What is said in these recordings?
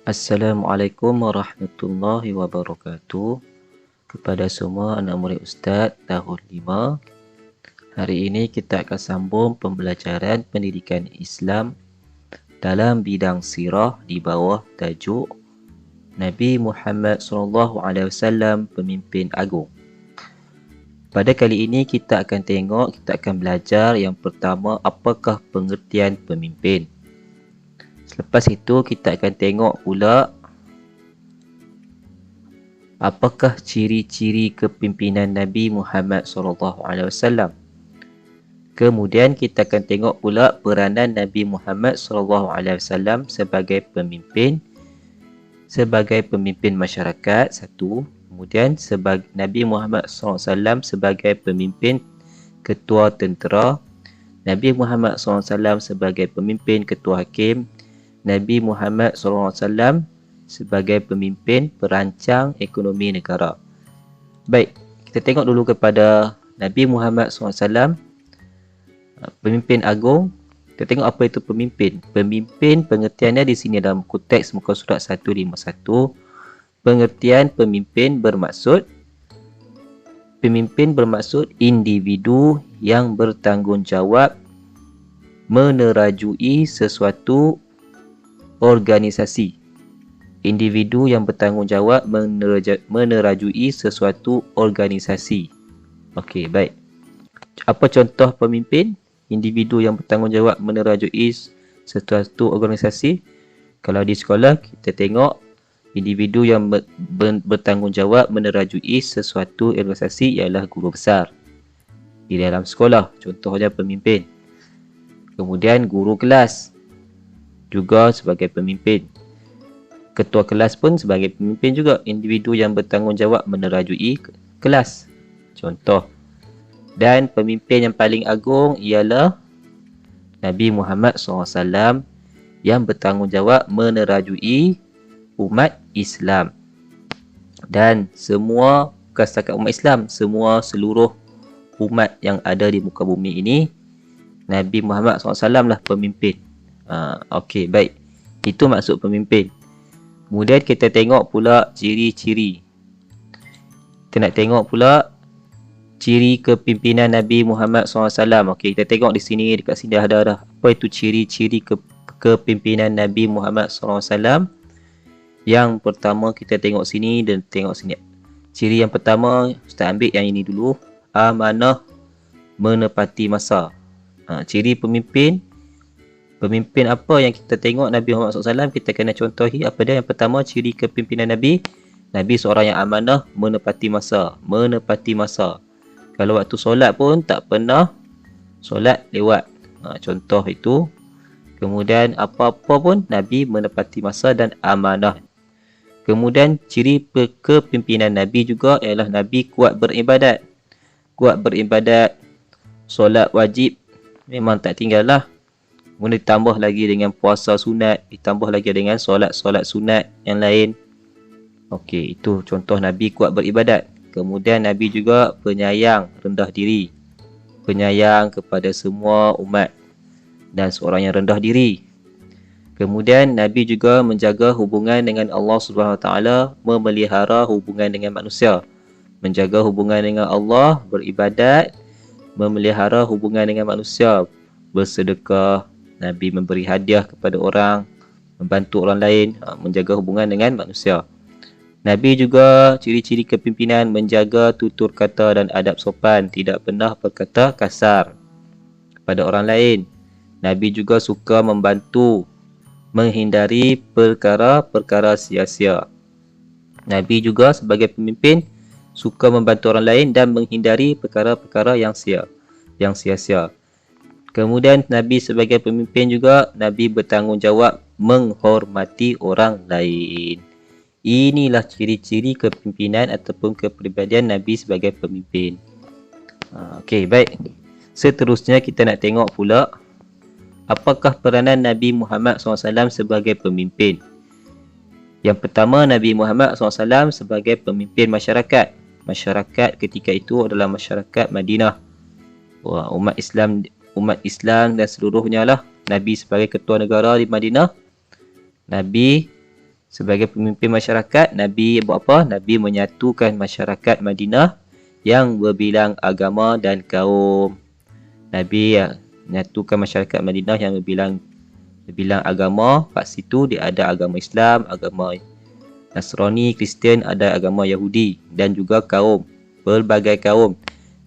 Assalamualaikum warahmatullahi wabarakatuh. Kepada semua anak murid Ustaz tahun 5. Hari ini kita akan sambung pembelajaran pendidikan Islam dalam bidang sirah di bawah tajuk Nabi Muhammad SAW Pemimpin Agung. Pada kali ini kita akan belajar yang pertama, apakah pengertian pemimpin. Selepas itu kita akan tengok pula apakah ciri-ciri kepimpinan Nabi Muhammad SAW. Kemudian kita akan tengok pula peranan Nabi Muhammad SAW sebagai pemimpin masyarakat, satu. Kemudian Nabi Muhammad SAW sebagai pemimpin ketua tentera, Nabi Muhammad SAW sebagai pemimpin ketua hakim, Nabi Muhammad SAW sebagai pemimpin perancang ekonomi negara. Baik, kita tengok dulu kepada Nabi Muhammad SAW, pemimpin agung. Kita tengok apa itu pemimpin. Pemimpin, pengertiannya di sini dalam konteks muka surat 151. Pengertian pemimpin bermaksud individu yang bertanggungjawab menerajui sesuatu organisasi. Individu yang bertanggungjawab menerajui sesuatu organisasi. Okey, baik. Apa contoh pemimpin? Individu yang bertanggungjawab menerajui sesuatu organisasi. Kalau di sekolah, kita tengok individu yang bertanggungjawab menerajui sesuatu organisasi ialah guru besar di dalam sekolah, contohnya pemimpin. Kemudian guru kelas juga sebagai pemimpin. Ketua kelas pun sebagai pemimpin juga, individu yang bertanggungjawab menerajui kelas, contoh. Dan pemimpin yang paling agung ialah Nabi Muhammad SAW yang bertanggungjawab menerajui umat Islam. Dan semua, bukan setakat umat Islam, seluruh umat yang ada di muka bumi ini, Nabi Muhammad SAW lah pemimpin. Okey, baik. Itu maksud pemimpin. Kemudian kita tengok pula ciri-ciri. Kita nak tengok pula ciri kepimpinan Nabi Muhammad SAW. Okey, kita tengok di sini, dekat sini ada apa itu ciri-ciri kepimpinan Nabi Muhammad SAW. Yang pertama kita tengok sini dan tengok sini. Ciri yang pertama, Ustaz ambil yang ini dulu. Amanah, menepati masa. Ciri pemimpin apa yang kita tengok Nabi Muhammad SAW, kita kena contohi apa dia. Yang pertama, ciri kepimpinan Nabi seorang yang amanah, menepati masa. Kalau waktu solat pun tak pernah solat lewat. Contoh itu. Kemudian apa-apa pun Nabi menepati masa dan amanah. Kemudian ciri kepimpinan Nabi juga ialah Nabi kuat beribadat. Solat wajib memang tak tinggal lah. Kemudian ditambah lagi dengan puasa sunat, ditambah lagi dengan solat sunat yang lain. Okey, itu contoh Nabi kuat beribadat. Kemudian Nabi juga penyayang, rendah diri. Penyayang kepada semua umat dan seorang yang rendah diri. Kemudian Nabi juga menjaga hubungan dengan Allah SWT, memelihara hubungan dengan manusia. Menjaga hubungan dengan Allah, beribadat, memelihara hubungan dengan manusia, bersedekah, Nabi memberi hadiah kepada orang, membantu orang lain, menjaga hubungan dengan manusia. Nabi juga ciri-ciri kepimpinan menjaga tutur kata dan adab sopan, tidak pernah berkata kasar kepada orang lain. Nabi juga suka membantu, menghindari perkara-perkara sia-sia. Nabi juga sebagai pemimpin suka membantu orang lain dan menghindari perkara-perkara yang sia-sia. Kemudian Nabi sebagai pemimpin juga, Nabi bertanggungjawab menghormati orang lain. Inilah ciri-ciri kepimpinan ataupun kepribadian Nabi sebagai pemimpin. Okey, baik. Seterusnya kita nak tengok pula apakah peranan Nabi Muhammad SAW sebagai pemimpin. Yang pertama, Nabi Muhammad SAW sebagai pemimpin masyarakat. Masyarakat ketika itu adalah masyarakat Madinah. Umat Islam dan seluruhnya lah. Nabi sebagai ketua negara di Madinah, Nabi Sebagai pemimpin masyarakat, Nabi buat apa? Nabi menyatukan masyarakat Madinah yang berbilang agama dan kaum. Nabi menyatukan masyarakat Madinah yang berbilang agama. Kat situ dia ada agama Islam, agama Nasrani, Kristian, ada agama Yahudi dan juga kaum, pelbagai kaum.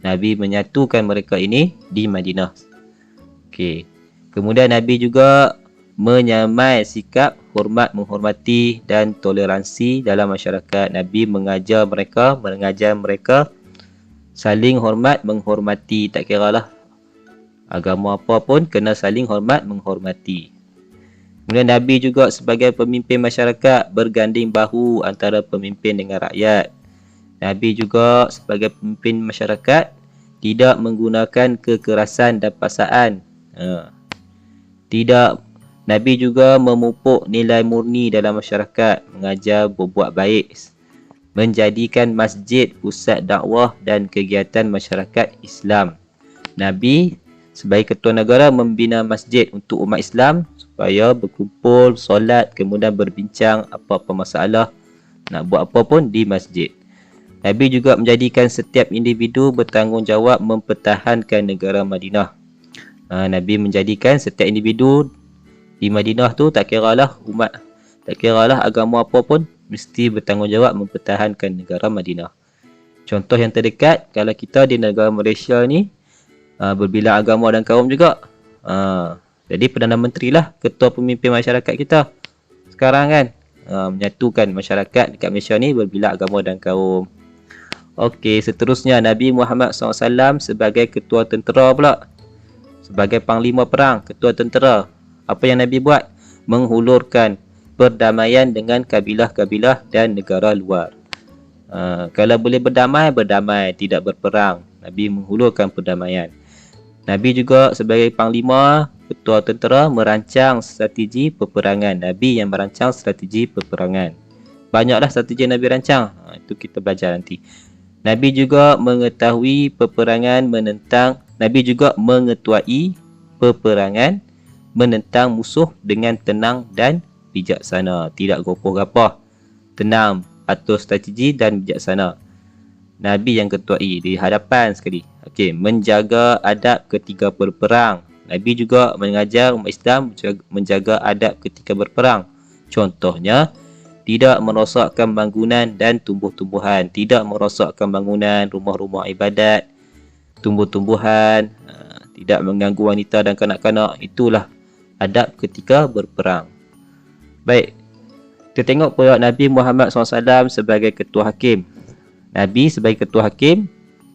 Nabi menyatukan mereka ini di Madinah. Okey. Kemudian Nabi juga menyamai sikap hormat, menghormati dan toleransi dalam masyarakat. Nabi mengajar mereka saling hormat, menghormati. Tak kiralah agama apa pun, kena saling hormat, menghormati. Kemudian Nabi juga sebagai pemimpin masyarakat berganding bahu antara pemimpin dengan rakyat. Nabi juga sebagai pemimpin masyarakat tidak menggunakan kekerasan dan paksaan. Nabi juga memupuk nilai murni dalam masyarakat, mengajar berbuat baik, menjadikan masjid pusat dakwah dan kegiatan masyarakat Islam. Nabi sebagai ketua negara membina masjid untuk umat Islam supaya berkumpul, solat, kemudian berbincang apa-apa masalah, nak buat apa pun di masjid. Nabi juga menjadikan setiap individu bertanggungjawab mempertahankan negara Madinah. Nabi menjadikan setiap individu di Madinah tu, tak kiralah umat, tak kiralah agama apa pun, mesti bertanggungjawab mempertahankan negara Madinah. Contoh yang terdekat, kalau kita di negara Malaysia ni berbilang agama dan kaum juga. Jadi Perdana Menteri lah ketua pemimpin masyarakat kita sekarang kan. Menyatukan masyarakat dekat Malaysia ni berbilang agama dan kaum. Okey, seterusnya Nabi Muhammad SAW sebagai ketua tentera pula. Sebagai panglima perang, ketua tentera. Apa yang Nabi buat? Menghulurkan perdamaian dengan kabilah-kabilah dan negara luar. Kalau boleh berdamai, tidak berperang. Nabi menghulurkan perdamaian. Nabi juga sebagai panglima, ketua tentera merancang strategi peperangan. Nabi yang merancang strategi peperangan. Banyaklah strategi yang Nabi rancang. Itu kita belajar nanti. Nabi juga mengetahui peperangan Nabi juga mengetuai peperangan menentang musuh dengan tenang dan bijaksana. Tidak gopoh-gapoh. Tenang, atur strategi dan bijaksana. Nabi yang ketuai di hadapan sekali. Okey, menjaga adab ketika berperang. Nabi juga mengajar umat Islam menjaga adab ketika berperang. Contohnya, tidak merosakkan bangunan dan tumbuh-tumbuhan. Tidak merosakkan bangunan, rumah-rumah ibadat, tumbuh-tumbuhan. Tidak mengganggu wanita dan kanak-kanak. Itulah adab ketika berperang. Baik, kita tengok pula Nabi Muhammad SAW sebagai ketua hakim. Nabi sebagai ketua hakim,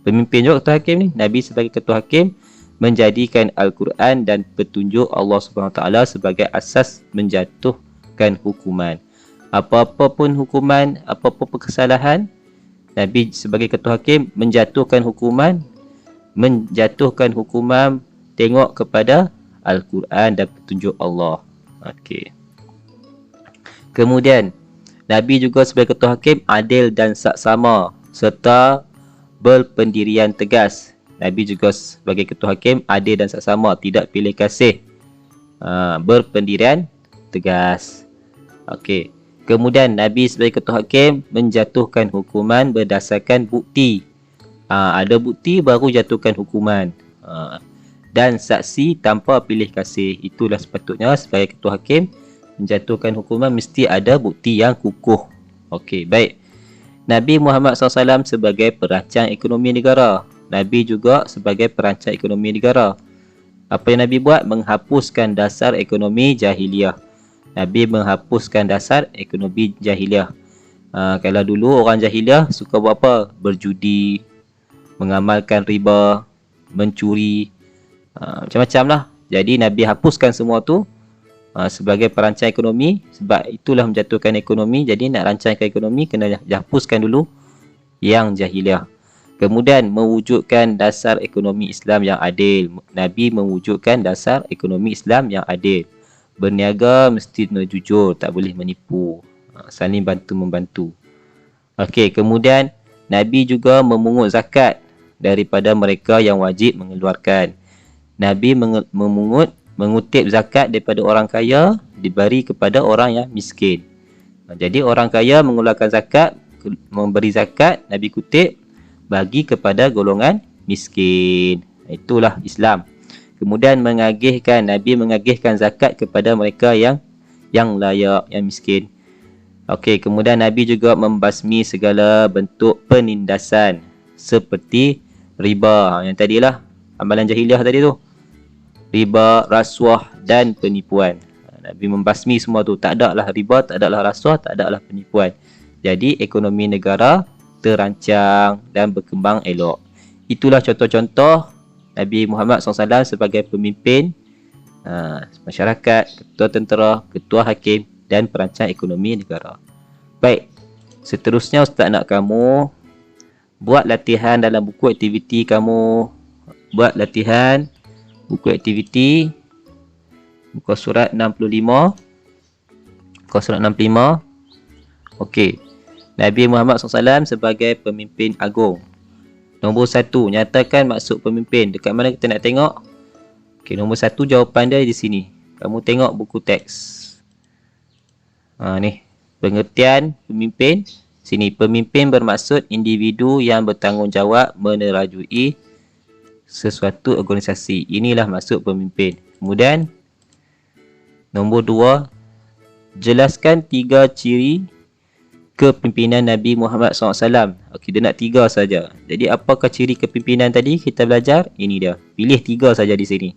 pemimpin juga ketua hakim ni. Nabi sebagai ketua hakim menjadikan Al-Quran dan petunjuk Allah SWT sebagai asas menjatuhkan hukuman. Apa-apa pun hukuman, apa-apa kesalahan, Nabi sebagai ketua hakim menjatuhkan hukuman tengok kepada Al-Quran dan petunjuk Allah. Okey. Kemudian Nabi juga sebagai ketua hakim adil dan saksama serta berpendirian tegas. Nabi juga sebagai ketua hakim adil dan saksama, tidak pilih kasih, berpendirian tegas. Okey. Kemudian Nabi sebagai ketua hakim menjatuhkan hukuman berdasarkan bukti. Ada bukti baru jatuhkan hukuman. Dan saksi tanpa pilih kasih. Itulah sepatutnya sebagai ketua hakim menjatuhkan hukuman mesti ada bukti yang kukuh. Okey, baik. Nabi Muhammad SAW sebagai perancang ekonomi negara. Nabi juga sebagai perancang ekonomi negara. Apa yang Nabi buat? Menghapuskan dasar ekonomi jahiliah. Nabi menghapuskan dasar ekonomi jahiliah. Kalau dulu orang jahiliah suka buat apa? Berjudi, mengamalkan riba, mencuri, macam-macam lah. Jadi Nabi hapuskan semua tu sebagai perancang ekonomi. Sebab itulah menjatuhkan ekonomi. Jadi nak rancangkan ekonomi kena hapuskan dulu yang jahiliah. Kemudian mewujudkan dasar ekonomi Islam yang adil. Nabi mewujudkan dasar ekonomi Islam yang adil. Berniaga mesti jujur, tak boleh menipu, saling bantu-membantu. Okey, kemudian Nabi juga memungut zakat daripada mereka yang wajib mengeluarkan. Nabi mengutip zakat daripada orang kaya, diberi kepada orang yang miskin. Jadi orang kaya mengeluarkan zakat, memberi zakat, Nabi kutip, bagi kepada golongan miskin. Itulah Islam. Kemudian Nabi mengagihkan zakat kepada mereka yang layak, yang miskin. Okey, kemudian Nabi juga membasmi segala bentuk penindasan seperti riba. Yang tadilah amalan jahiliah tadi tu. Riba, rasuah dan penipuan. Nabi membasmi semua tu. Tak ada lah riba, tak ada lah rasuah, tak ada lah penipuan. Jadi ekonomi negara terancang dan berkembang elok. Itulah contoh-contoh Nabi Muhammad SAW sebagai pemimpin masyarakat, ketua tentera, ketua hakim dan perancang ekonomi negara. Baik, seterusnya Ustaz nak kamu buat latihan dalam buku aktiviti kamu. Buat latihan buku aktiviti muka surat 65. Muka surat 65. Okey. Nabi Muhammad SAW sebagai pemimpin agung. Nombor 1, nyatakan maksud pemimpin. Dekat mana kita nak tengok? Okey, nombor 1 jawapan dia di sini. Kamu tengok buku teks. Ni, pengertian pemimpin. Sini, pemimpin bermaksud individu yang bertanggungjawab menerajui sesuatu organisasi. Inilah maksud pemimpin. Kemudian, nombor 2, jelaskan 3 ciri kepimpinan Nabi Muhammad SAW. Okey, dia nak 3 saja. Jadi, apakah ciri kepimpinan tadi kita belajar? Ini dia. Pilih 3 saja di sini.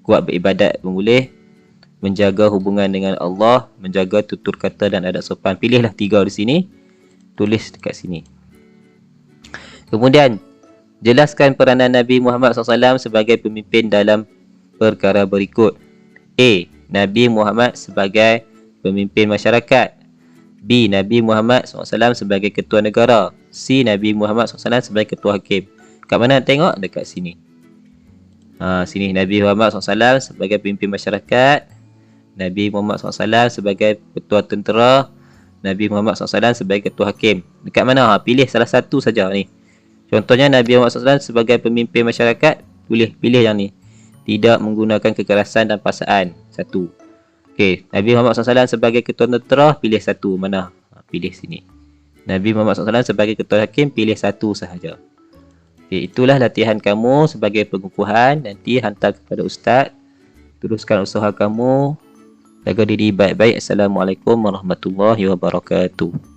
Kuat beribadat pun boleh. Menjaga hubungan dengan Allah. Menjaga tutur kata dan adab sopan. Pilihlah 3 di sini. Tulis dekat sini. Kemudian, jelaskan peranan Nabi Muhammad SAW sebagai pemimpin dalam perkara berikut. A. Nabi Muhammad sebagai pemimpin masyarakat. B. Nabi Muhammad SAW sebagai ketua negara. C. Nabi Muhammad SAW sebagai ketua hakim. Kat mana nak tengok? Dekat sini. Sini Nabi Muhammad SAW sebagai pemimpin masyarakat. Nabi Muhammad SAW sebagai ketua tentera. Nabi Muhammad SAW sebagai ketua hakim. Dekat mana? Pilih salah satu saja ni. Contohnya Nabi Muhammad SAW sebagai pemimpin masyarakat. Pilih yang ni. Tidak menggunakan kekerasan dan paksaan. 1. Okey, Nabi Muhammad SAW sebagai ketua tentera, pilih 1. Mana? Pilih sini. Nabi Muhammad SAW sebagai ketua hakim, pilih 1 sahaja. Okey, itulah latihan kamu sebagai pengukuhan. Nanti hantar kepada Ustaz. Teruskan usaha kamu. Jaga diri baik-baik. Assalamualaikum warahmatullahi wabarakatuh.